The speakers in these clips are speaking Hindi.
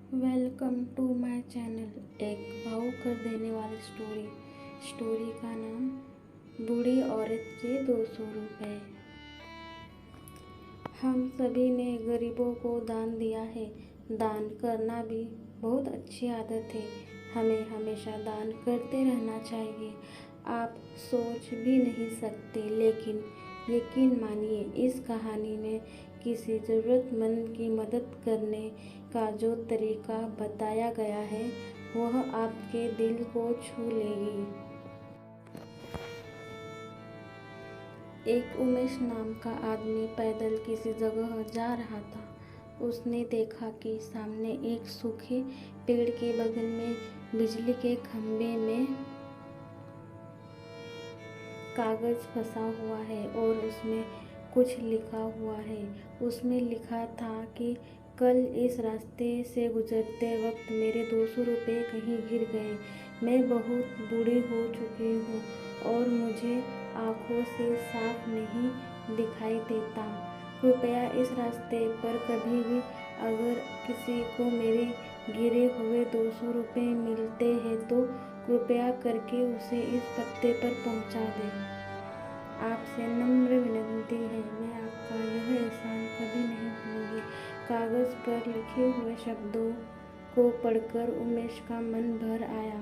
Welcome to my channel. एक भावुक कर देने वाली स्टोरी का नाम बूढ़ी औरत के 200 रुपए। हम सभी ने गरीबों को दान दिया है। दान करना भी बहुत अच्छी आदत है। हमें हमेशा दान करते रहना चाहिए। आप सोच भी नहीं सकते, लेकिन यकीन मानिए, इस कहानी में किसी ज़रूरतमंद की मदद करने का जो तरीका बताया गया है, वह आपके दिल को छू लेगी। एक उमेश नाम का आदमी पैदल किसी जगह जा रहा था। उसने देखा कि सामने एक सूखे पेड़ के बगल में बिजली के खंभे में कागज फंसा हुआ है और उसमें कुछ लिखा हुआ है। उसमें लिखा था कि कल इस रास्ते से गुजरते वक्त मेरे 200 रुपये कहीं गिर गए। मैं बहुत बूढ़ी हो चुकी हूँ और मुझे आँखों से साफ नहीं दिखाई देता। कृपया इस रास्ते पर कभी भी अगर किसी को मेरे गिरे हुए 200 रुपये मिलते हैं तो कृपया करके उसे इस पते पर पहुंचा दें। आपसे नम्र विनती है, मैं आपका यह एहसान कभी नहीं भूलूंगी। कागज पर लिखे हुए शब्दों को पढ़कर उमेश का मन भर आया।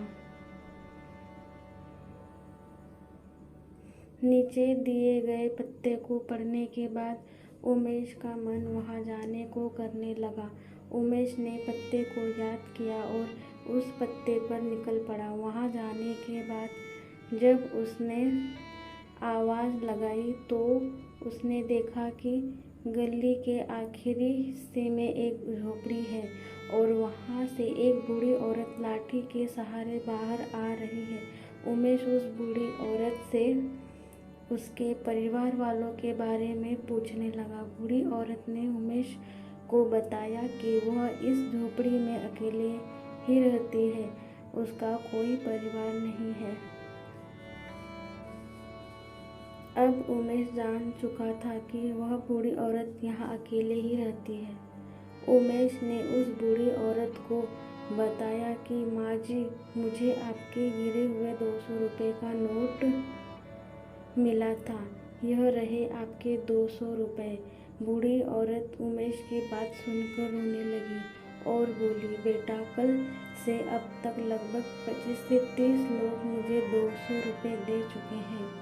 नीचे दिए गए पत्ते को पढ़ने के बाद उमेश का मन वहां जाने को करने लगा। उमेश ने पत्ते को याद किया और उस पत्ते पर निकल पड़ा। वहां जाने के बाद जब उसने आवाज़ लगाई तो उसने देखा कि गली के आखिरी हिस्से में एक झोपड़ी है और वहां से एक बूढ़ी औरत लाठी के सहारे बाहर आ रही है। उमेश उस बूढ़ी औरत से उसके परिवार वालों के बारे में पूछने लगा। बूढ़ी औरत ने उमेश को बताया कि वह इस झोपड़ी में अकेले ही रहती है, उसका कोई परिवार नहीं है। अब उमेश जान चुका था कि वह बूढ़ी औरत यहाँ अकेले ही रहती है। उमेश ने उस बूढ़ी औरत को बताया कि माँ जी, मुझे आपके गिरे हुए 200 रुपये का नोट मिला था, यह रहे आपके 200 रुपये। बूढ़ी औरत उमेश की बात सुनकर रोने लगी और बोली, बेटा, कल से अब तक लगभग 25 से 30 लोग मुझे 200 रुपये दे चुके हैं।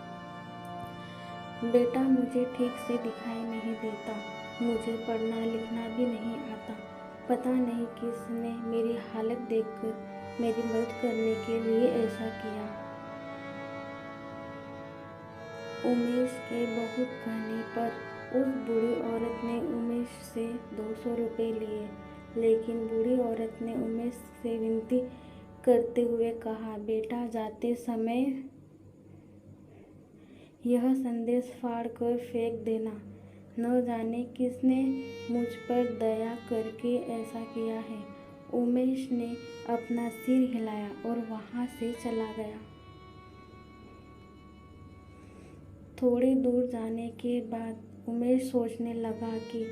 बेटा, मुझे ठीक से दिखाई नहीं देता, मुझे पढ़ना लिखना भी नहीं आता। पता नहीं किसने मेरी हालत देखकर मेरी मदद करने के लिए ऐसा किया। उमेश के बहुत कहने पर उस बूढ़ी औरत ने उमेश से 200 रुपये लिए, लेकिन बूढ़ी औरत ने उमेश से विनती करते हुए कहा, बेटा, जाते समय यह संदेश फाड़ कर फेंक देना। न जाने किसने मुझ पर दया करके ऐसा किया है। उमेश ने अपना सिर हिलाया और वहां से चला गया। थोड़ी दूर जाने के बाद उमेश सोचने लगा कि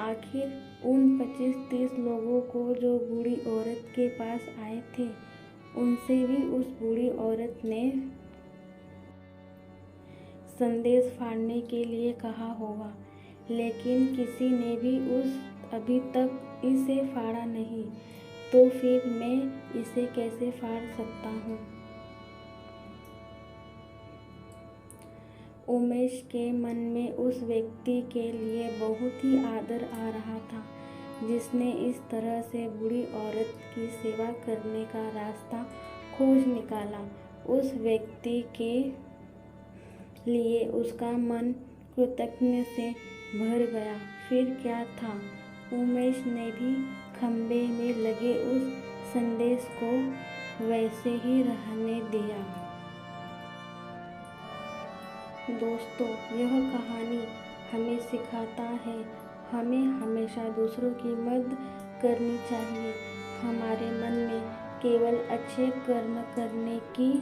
आखिर उन 25-30 लोगों को जो बूढ़ी औरत के पास आए थे, उनसे भी उस बूढ़ी औरत ने संदेश फाड़ने के लिए कहा होगा, लेकिन किसी ने भी अभी तक इसे फाड़ा नहीं, तो फिर मैं इसे कैसे फाड़ सकता हूँ। उमेश के मन में उस व्यक्ति के लिए बहुत ही आदर आ रहा था, जिसने इस तरह से बूढ़ी औरत की सेवा करने का रास्ता खोज निकाला। उस व्यक्ति के लिए उसका मन कृतज्ञता से भर गया। फिर क्या था, उमेश ने भी खंभे में लगे उस संदेश को वैसे ही रहने दिया। दोस्तों, यह कहानी हमें सिखाता है, हमें हमेशा दूसरों की मदद करनी चाहिए। हमारे मन में केवल अच्छे कर्म करने की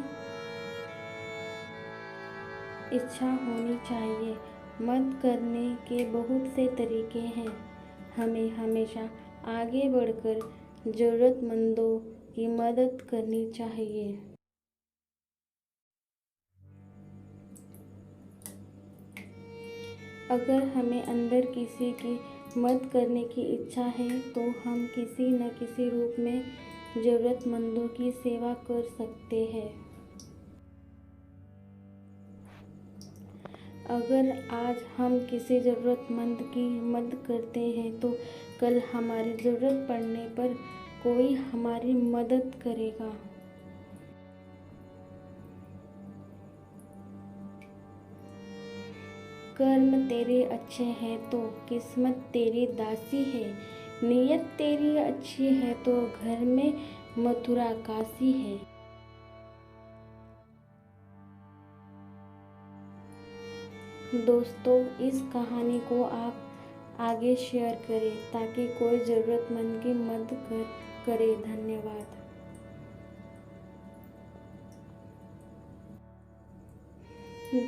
इच्छा होनी चाहिए। मदद करने के बहुत से तरीके हैं। हमें हमेशा आगे बढ़कर ज़रूरतमंदों की मदद करनी चाहिए। अगर हमें अंदर किसी की मदद करने की इच्छा है तो हम किसी न किसी रूप में ज़रूरतमंदों की सेवा कर सकते हैं। अगर आज हम किसी ज़रूरतमंद की मदद करते हैं तो कल हमारी ज़रूरत पड़ने पर कोई हमारी मदद करेगा। कर्म तेरे अच्छे हैं तो किस्मत तेरी दासी है, नीयत तेरी अच्छी है तो घर में मथुरा काशी है। दोस्तों, इस कहानी को आप आगे शेयर करें ताकि कोई ज़रूरतमंद की मदद करे। धन्यवाद।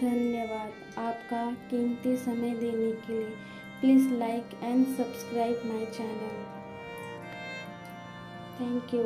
धन्यवाद आपका कीमती समय देने के लिए। Please like and subscribe my channel. Thank you.